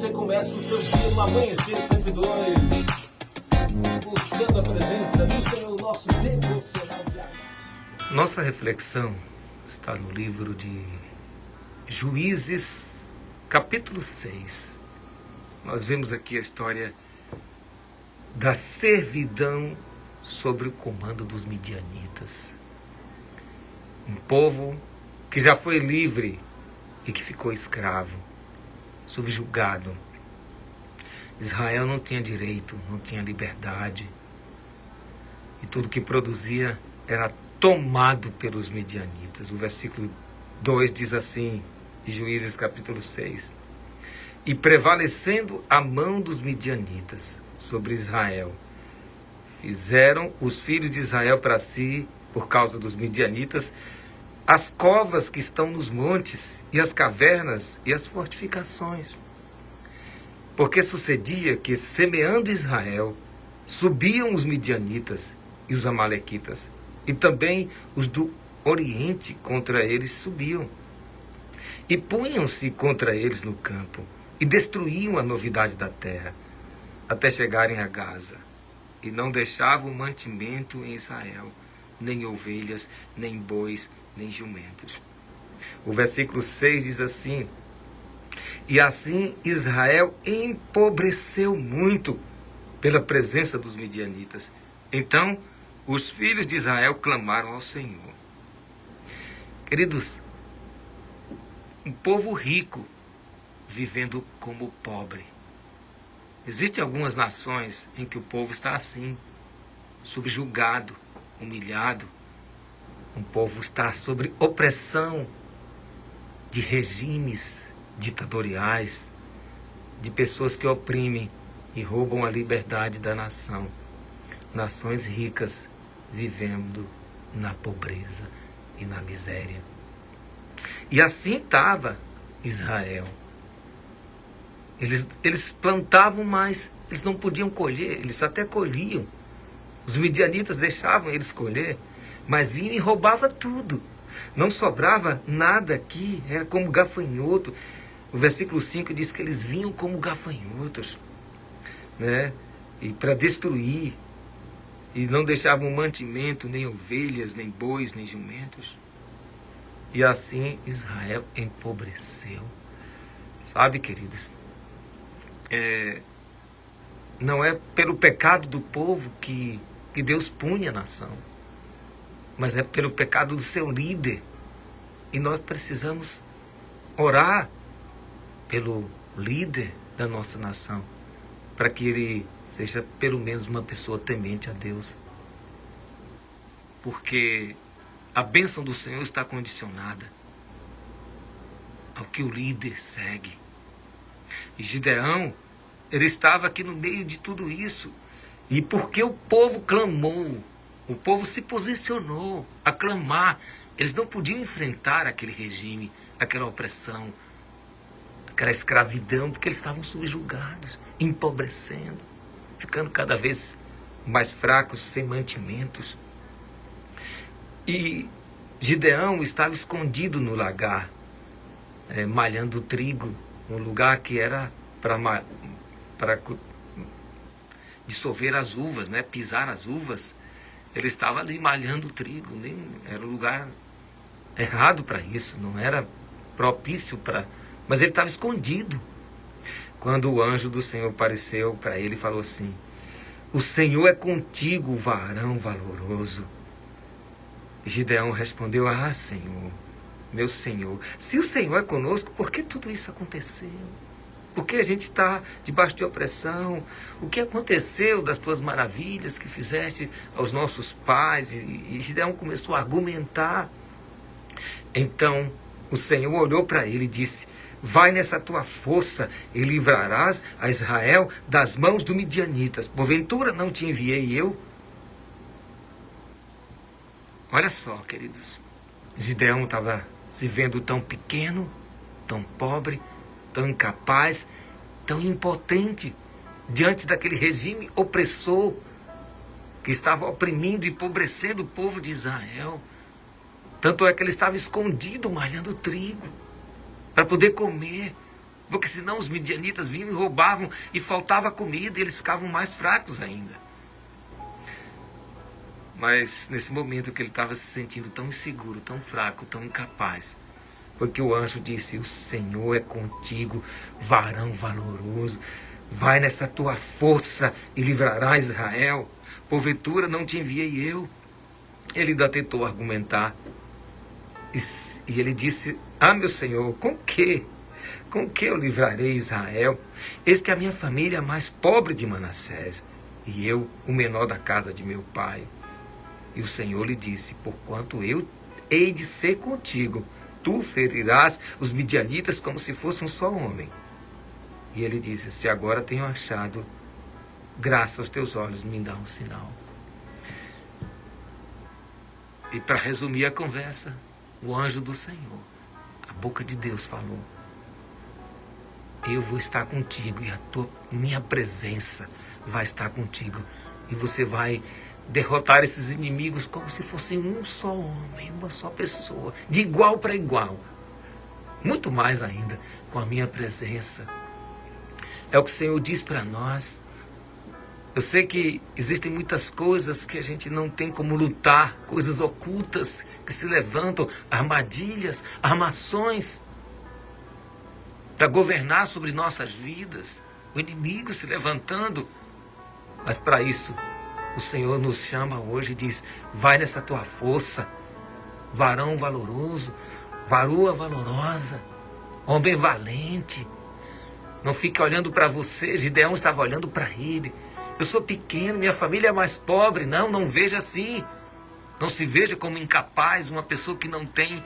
você começa o seu dia no Amanhecer 102, buscando a presença do Senhor, nosso devocional diário. Nossa reflexão está no livro de Juízes, capítulo 6. Nós vemos aqui a história da servidão sobre o comando dos midianitas. Um povo que já foi livre e que ficou escravo, subjugado. Israel não tinha direito, não tinha liberdade. E tudo que produzia era tomado pelos midianitas. O versículo 2 diz assim, de Juízes capítulo 6. E prevalecendo a mão dos midianitas sobre Israel, fizeram os filhos de Israel para si, por causa dos midianitas, as covas que estão nos montes, e as cavernas e as fortificações. Porque sucedia que, semeando Israel, subiam os midianitas e os amalequitas, e também os do Oriente contra eles subiam. E punham-se contra eles no campo, e destruíam a novidade da terra, até chegarem a Gaza, e não deixavam mantimento em Israel, nem ovelhas, nem bois, nem jumentos. O versículo 6 diz assim: e assim Israel empobreceu muito pela presença dos midianitas. Então os filhos de Israel clamaram ao Senhor. Queridos, um povo rico vivendo como pobre. Existem algumas nações em que o povo está assim, subjugado, humilhado. Um povo está sob opressão de regimes ditatoriais, de pessoas que oprimem e roubam a liberdade da nação. Nações ricas vivendo na pobreza e na miséria. E assim estava Israel. Eles plantavam, mas eles não podiam colher, eles até colhiam. Os midianitas deixavam eles colher, mas vinham e roubavam tudo. Não sobrava nada aqui, era como gafanhoto. O versículo 5 diz que eles vinham como gafanhotos, né? E para destruir. E não deixavam mantimento, nem ovelhas, nem bois, nem jumentos. E assim Israel empobreceu. Sabe, queridos? Não é pelo pecado do povo que Deus pune a nação, mas é pelo pecado do seu líder. E nós precisamos orar pelo líder da nossa nação, para que ele seja pelo menos uma pessoa temente a Deus. Porque a bênção do Senhor está condicionada ao que o líder segue. E Gideão, ele estava aqui no meio de tudo isso. E porque o povo clamou, o povo se posicionou a clamar, eles não podiam enfrentar aquele regime, aquela opressão, aquela escravidão, porque eles estavam subjugados, empobrecendo, ficando cada vez mais fracos, sem mantimentos. E Gideão estava escondido no lagar, malhando trigo, um lugar que era para dissolver as uvas, né? Pisar as uvas. Ele estava ali malhando trigo, era um lugar errado para isso, não era propício para... Mas ele estava escondido. Quando o anjo do Senhor apareceu para ele e falou assim: o Senhor é contigo, varão valoroso. E Gideão respondeu: ah, Senhor, meu Senhor, se o Senhor é conosco, por que tudo isso aconteceu? Por que a gente está debaixo de opressão? O que aconteceu das tuas maravilhas que fizeste aos nossos pais? E Gideão começou a argumentar. Então o Senhor olhou para ele e disse: vai nessa tua força e livrarás a Israel das mãos dos midianitas. Porventura não te enviei eu? Olha só, queridos. Gideão estava se vendo tão pequeno, tão pobre, tão incapaz, tão impotente diante daquele regime opressor que estava oprimindo e empobrecendo o povo de Israel. Tanto é que ele estava escondido malhando trigo para poder comer. Porque senão os midianitas vinham e roubavam e faltava comida e eles ficavam mais fracos ainda. Mas nesse momento que ele estava se sentindo tão inseguro, tão fraco, tão incapaz, porque o anjo disse: o Senhor é contigo, varão valoroso. Vai nessa tua força e livrará Israel. Porventura não te enviei eu? Ele ainda tentou argumentar. E ele disse: meu Senhor, com que? Com que eu livrarei Israel? Eis que a minha família é a mais pobre de Manassés, e eu, o menor da casa de meu pai. E o Senhor lhe disse: porquanto eu hei de ser contigo, tu ferirás os midianitas como se fosse um só homem. E ele disse: se agora tenho achado graça aos teus olhos, me dá um sinal. E para resumir a conversa, o anjo do Senhor, a boca de Deus, falou: eu vou estar contigo e minha presença vai estar contigo. E você vai derrotar esses inimigos como se fossem um só homem, uma só pessoa, de igual para igual. Muito mais ainda com a minha presença. É o que o Senhor diz para nós. Eu sei que existem muitas coisas que a gente não tem como lutar, coisas ocultas que se levantam, armadilhas, armações para governar sobre nossas vidas, o inimigo se levantando. Mas para isso, o Senhor nos chama hoje e diz: vai nessa tua força, varão valoroso, varoa valorosa, homem valente. Não fique olhando para você. Gideão estava olhando para ele. Eu sou pequeno, minha família é mais pobre. Não veja assim. Não se veja como incapaz, uma pessoa que não tem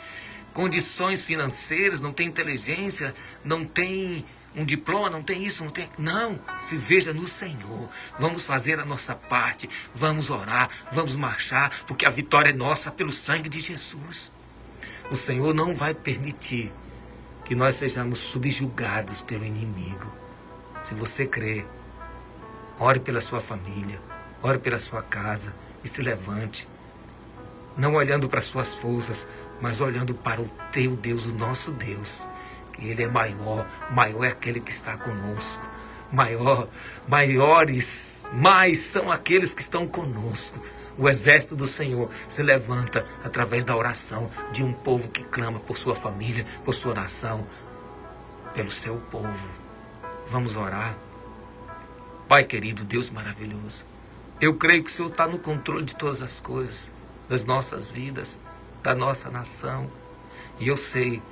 condições financeiras, não tem inteligência, não tem um diploma, não tem isso, não tem... Não, se veja no Senhor. Vamos fazer a nossa parte, vamos orar, vamos marchar, porque a vitória é nossa pelo sangue de Jesus. O Senhor não vai permitir que nós sejamos subjugados pelo inimigo. Se você crê, ore pela sua família, ore pela sua casa e se levante. Não olhando para suas forças, mas olhando para o teu Deus, o nosso Deus. Que Ele é maior é aquele que está conosco. Mais são aqueles que estão conosco. O exército do Senhor se levanta através da oração de um povo que clama por sua família, por sua nação, pelo seu povo. Vamos orar. Pai querido, Deus maravilhoso, eu creio que o Senhor está no controle de todas as coisas, das nossas vidas, da nossa nação. E eu sei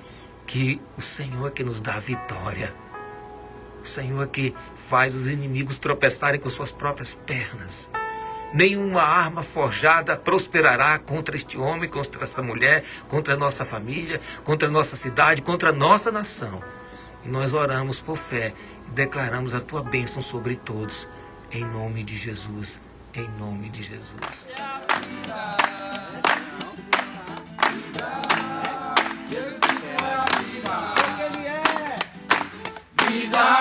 que o Senhor é que nos dá a vitória. O Senhor é que faz os inimigos tropeçarem com suas próprias pernas. Nenhuma arma forjada prosperará contra este homem, contra essa mulher, contra a nossa família, contra a nossa cidade, contra a nossa nação. E nós oramos por fé e declaramos a tua bênção sobre todos. Em nome de Jesus. Em nome de Jesus. Vida.